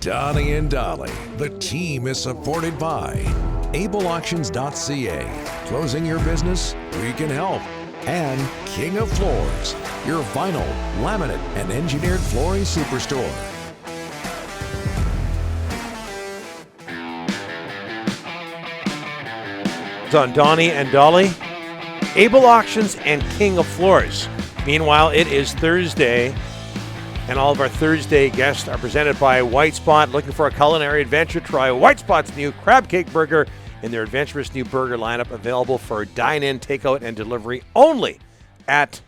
Donnie and Dolly. The team is supported by ableauctions.ca. Closing your business? We can help. And King of Floors, your vinyl, laminate, and engineered flooring superstore. It's on Donnie and Dolly, Able Auctions, and King of Floors. Meanwhile, it is Thursday, and all of our Thursday guests are presented by White Spot. Looking for a culinary adventure? Try White Spot's new crab cake burger in their adventurous new burger lineup, available for dine-in, takeout, and delivery only at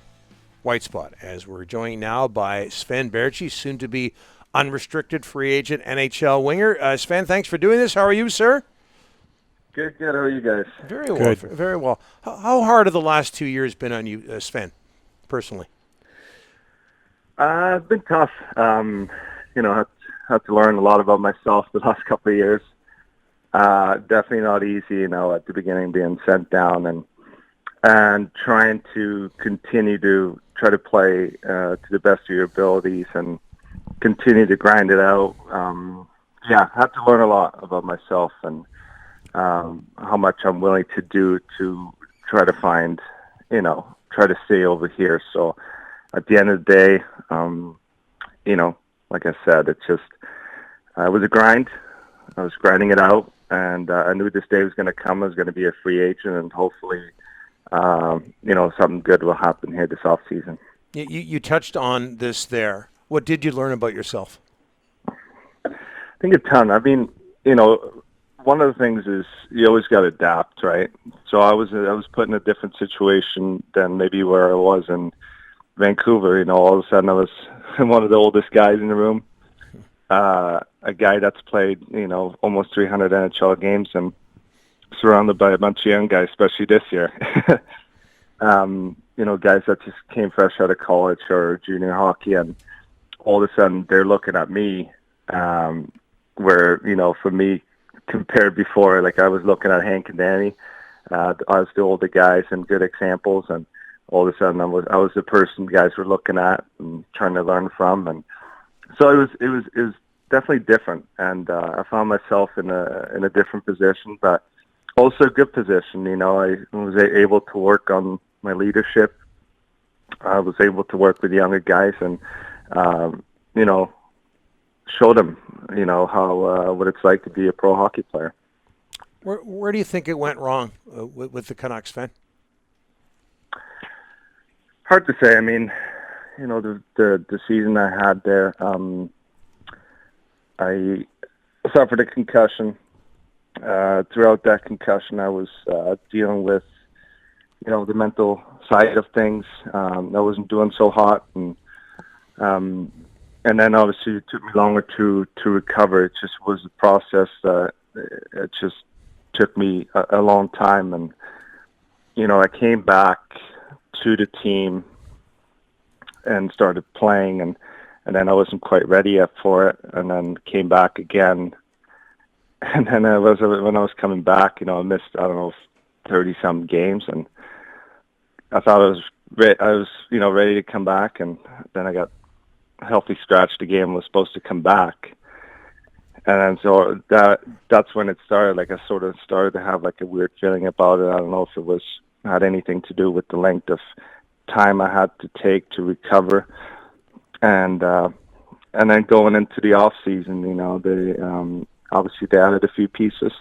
White Spot. As we're joined now by Sven Baertschi, soon to be unrestricted free agent NHL winger. Sven, thanks for doing this. How are you, sir? Good. How are you guys? Very well. Very well. How hard have the last 2 years been on you, Sven, personally? It's been tough. Had to learn a lot about myself the last couple of years. Definitely not easy, at the beginning being sent down and trying to continue to try to play to the best of your abilities and continue to grind it out. Had to learn a lot about myself and how much I'm willing to do to try to find, try to stay over here. So at the end of the day, like I said, it was a grind. I was grinding it out, and I knew this day was going to come. I was going to be a free agent, and hopefully, something good will happen here this offseason. You touched on this there. What did you learn about yourself? I think a ton. I mean, one of the things is you always got to adapt, right? So I was put in a different situation than maybe where I was in Vancouver. All of a sudden I was one of the oldest guys in the room, a guy that's played, almost 300 NHL games and surrounded by a bunch of young guys, especially this year. Guys that just came fresh out of college or junior hockey, and all of a sudden they're looking at me, where, for me, compared before, like I was looking at Hank and Danny, I was the older guys and good examples, and all of a sudden I was the person guys were looking at and trying to learn from, and so it was definitely different, and I found myself in a different position, but also a good position. I was able to work on my leadership. I was able to work with younger guys and show them how what it's like to be a pro hockey player. Where do you think it went wrong with the Canucks, fan? Hard to say. I mean, the season I had there, I suffered a concussion. Throughout that concussion, I was dealing with, the mental side of things. I wasn't doing so hot, and then obviously it took me longer to recover. It just was a process that it just took me a long time, and I came back to the team and started playing, and then I wasn't quite ready yet for it, and then came back again, and then when I was coming back, I missed 30-some games, and I thought I was ready to come back, and then I got a healthy scratch. The game was supposed to come back, and then so that's when it started. Like I sort of started to have like a weird feeling about it. I don't know if it had anything to do with the length of time I had to take to recover, and then going into the off season, they obviously they added a few pieces,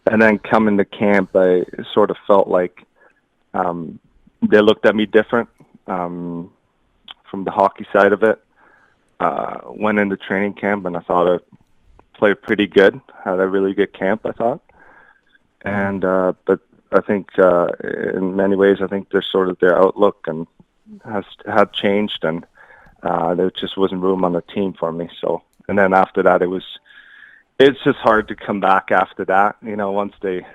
and then coming to camp, I sort of felt like they looked at me different from the hockey side of it. Went into training camp, and I thought I played pretty good. Had a really good camp, I thought, and but I think in many ways, I think their outlook and had changed, and there just wasn't room on the team for me. So, and then after that, it's just hard to come back after that. Once they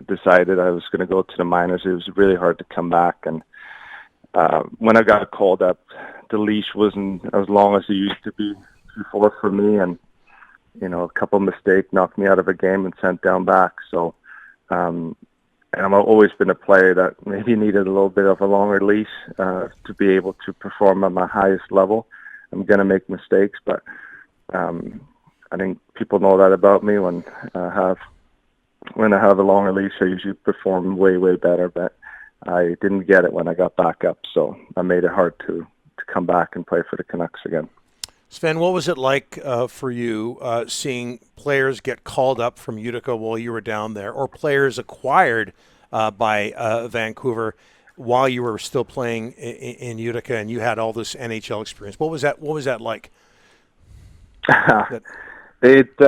decided I was going to go to the minors, it was really hard to come back. And when I got called up, the leash wasn't as long as it used to be before for me, and a couple of mistakes knocked me out of a game and sent down back. So. And I've always been a player that maybe needed a little bit of a longer leash to be able to perform at my highest level. I'm going to make mistakes, but I think people know that about me. When I have a longer leash, I usually perform way, way better, but I didn't get it when I got back up, so I made it hard to come back and play for the Canucks again. Sven, what was it like for you seeing players get called up from Utica while you were down there, or players acquired by Vancouver while you were still playing in Utica and you had all this NHL experience? What was that like? It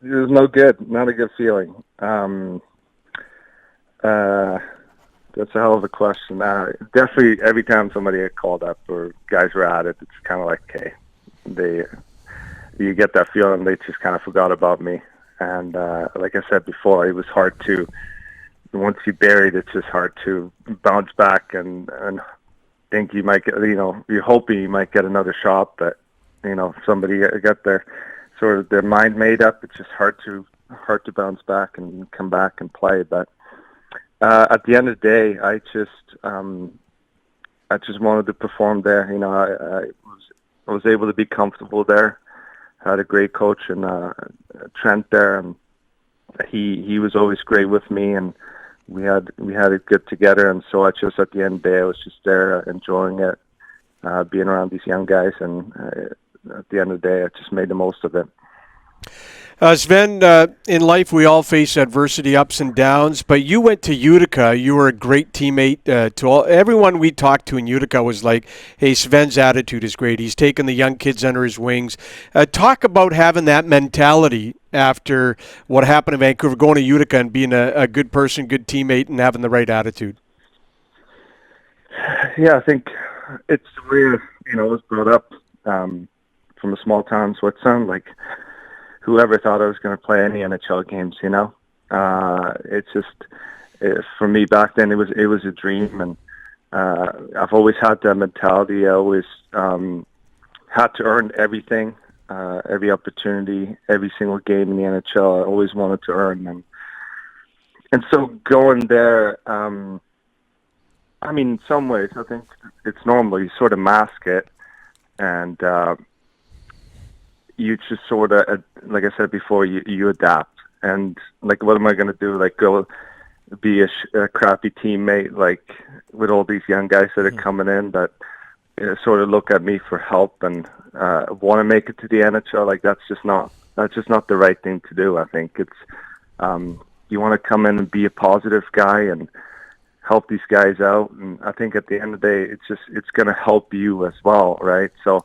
was no good, not a good feeling. That's a hell of a question. Definitely, every time somebody get called up or guys were at it, it's kind of like, okay, you get that feeling they just kind of forgot about me. And like I said before, it was hard to, once you buried, it's just hard to bounce back and think you might get, you're hoping you might get another shot, but somebody got their mind made up. It's just hard to bounce back and come back and play. But at the end of the day, I just wanted to perform there. I was able to be comfortable there. I had a great coach and Trent there, and he was always great with me, and we had it good together. And so at the end of the day, I was just there enjoying it, being around these young guys, and at the end of the day, I just made the most of it. Sven, in life we all face adversity, ups and downs, but you went to Utica. You were a great teammate to everyone we talked to in Utica was like, hey, Sven's attitude is great. He's taken the young kids under his wings. Talk about having that mentality after what happened in Vancouver, going to Utica and being a good person, good teammate, and having the right attitude. Yeah, I think it's the way I was brought up from a small town in Switzerland. Like, whoever thought I was going to play any NHL games, it's just, for me back then, it was a dream. And I've always had that mentality. I always had to earn everything, every opportunity, every single game in the NHL. I always wanted to earn them. And so going there, in some ways, I think it's normal. You sort of mask it, and you just sort of, like I said before, you adapt. And, like, what am I going to do? Like, go be a crappy teammate, like, with all these young guys that are coming in that sort of look at me for help and want to make it to the NHL? Like, that's just not the right thing to do. I think it's, you want to come in and be a positive guy and help these guys out. And I think at the end of the day, it's going to help you as well, right? So,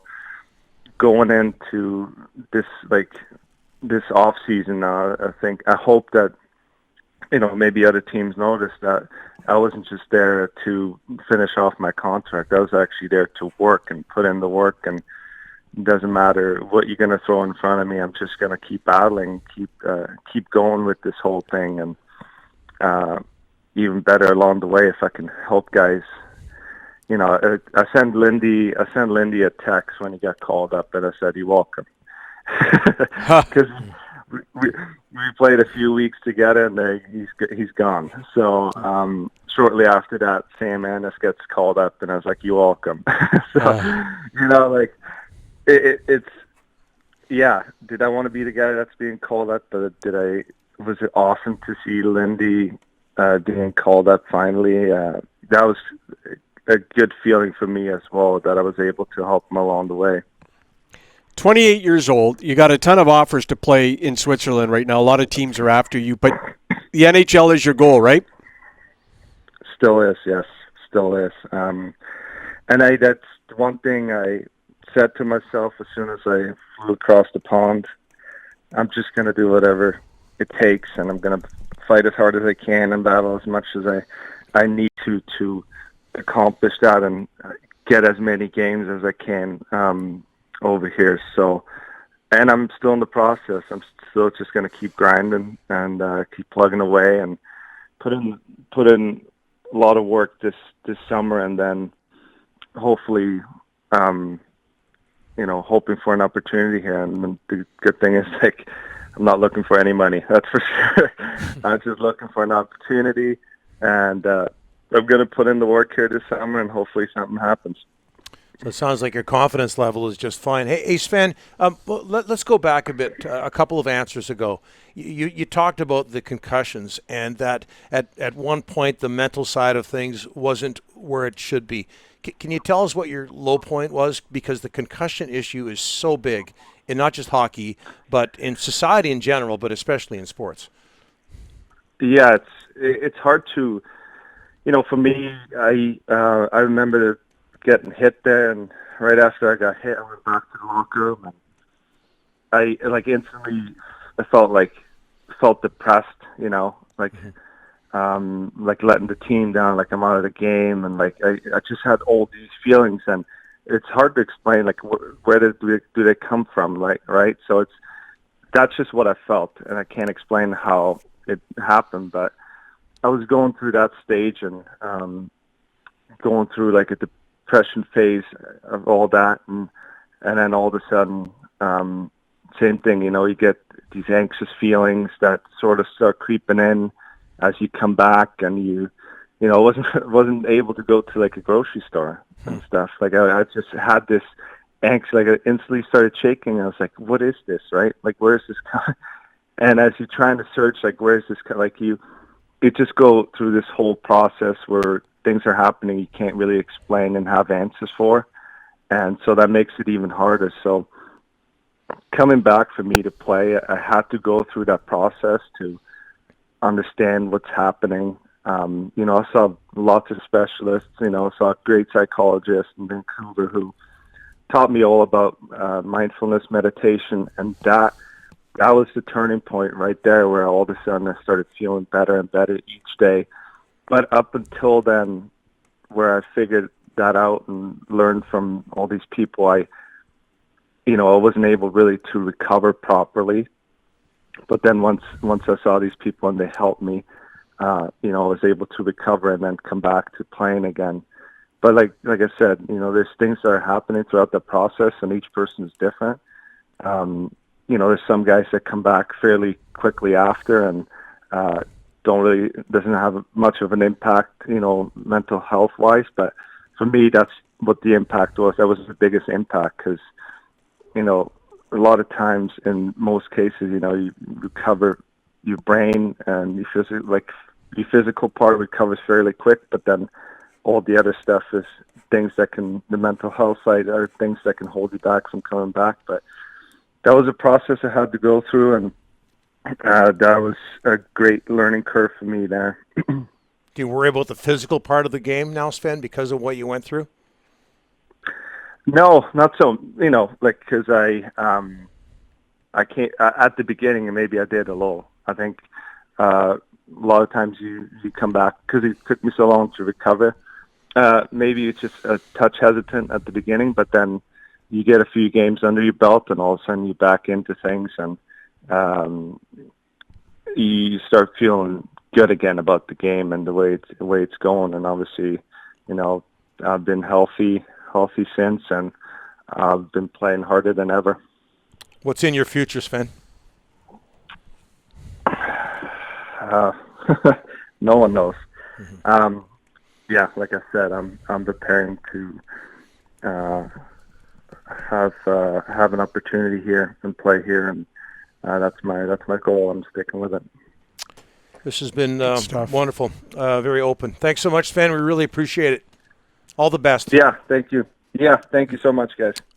going into this off season now, I hope that maybe other teams notice that I wasn't just there to finish off my contract. I was actually there to work and put in the work, and it doesn't matter what you're going to throw in front of me. I'm just going to keep battling, keep going with this whole thing, and even better along the way if I can help guys. I sent Lindy a text when he got called up, and I said, "You're welcome," because we played a few weeks together, and he's gone. So shortly after that, Sam Ennis gets called up, and I was like, "You're welcome." So it's yeah. Did I want to be the guy that's being called up? But was it awesome to see Lindy being called up finally? That was a good feeling for me as well, that I was able to help him along the way. 28 years old. You got a ton of offers to play in Switzerland right now. A lot of teams are after you, but the NHL is your goal, right? Still is, yes. Still is. And that's one thing I said to myself as soon as I flew across the pond. I'm just going to do whatever it takes, and I'm going to fight as hard as I can and battle as much as I need to accomplish that and get as many games as I can over here. So, and I'm still in the process. I'm still just going to keep grinding and keep plugging away and put in a lot of work this summer, and then hopefully, hoping for an opportunity here. And the good thing is, like, I'm not looking for any money. That's for sure. I'm just looking for an opportunity, and I'm going to put in the work here this summer, and hopefully something happens. So it sounds like your confidence level is just fine. Hey Sven, let's go back a bit. A couple of answers ago, you talked about the concussions and that at one point the mental side of things wasn't where it should be. Can you tell us what your low point was? Because the concussion issue is so big in not just hockey, but in society in general, but especially in sports. Yeah, it's hard to, for me, I remember getting hit there, and right after I got hit, I went back to the locker room, and I instantly I felt depressed, like letting the team down, like I'm out of the game, and like I just had all these feelings, and it's hard to explain like where do they come from, like, right? So that's just what I felt, and I can't explain how it happened, but I was going through that stage and going through like a depression phase of all that, and then all of a sudden, same thing, you get these anxious feelings that sort of start creeping in as you come back, and you wasn't able to go to like a grocery store and stuff. Like I just had this angst, like I instantly started shaking. I was like, what is this, right? Like, where is this coming? And as you're trying to search, like, where is this, like you just go through this whole process where things are happening you can't really explain and have answers for. And so that makes it even harder. So coming back for me to play, I had to go through that process to understand what's happening. I saw lots of specialists, I saw a great psychologist in Vancouver who taught me all about mindfulness meditation, and that was the turning point right there where all of a sudden I started feeling better and better each day. But up until then, where I figured that out and learned from all these people, I wasn't able really to recover properly. But then once I saw these people and they helped me, I was able to recover and then come back to playing again. But like I said, there's things that are happening throughout the process, and each person is different. There's some guys that come back fairly quickly after and doesn't have much of an impact, mental health wise. But for me, that's what the impact was. That was the biggest impact because, a lot of times in most cases, you recover your brain and your physical part recovers fairly quick, but then all the other stuff is things the mental health side are things that can hold you back from coming back. But that was a process I had to go through, and that was a great learning curve for me there. Do you worry about the physical part of the game now, Sven, because of what you went through? No, not so. Because I can't at the beginning, and maybe I did a little. I think a lot of times you come back because it took me so long to recover. Maybe it's just a touch hesitant at the beginning, but then you get a few games under your belt, and all of a sudden you're back into things, and you start feeling good again about the game and the way it's going. And obviously, I've been healthy since, and I've been playing harder than ever. What's in your future, Sven? No one knows. Mm-hmm. Like I said, I'm preparing to have an opportunity here and play here, and that's my goal. I'm sticking with it. This has been wonderful, very open. Thanks so much, Sven. We really appreciate it. All the best. Yeah, thank you. Yeah, thank you so much, guys.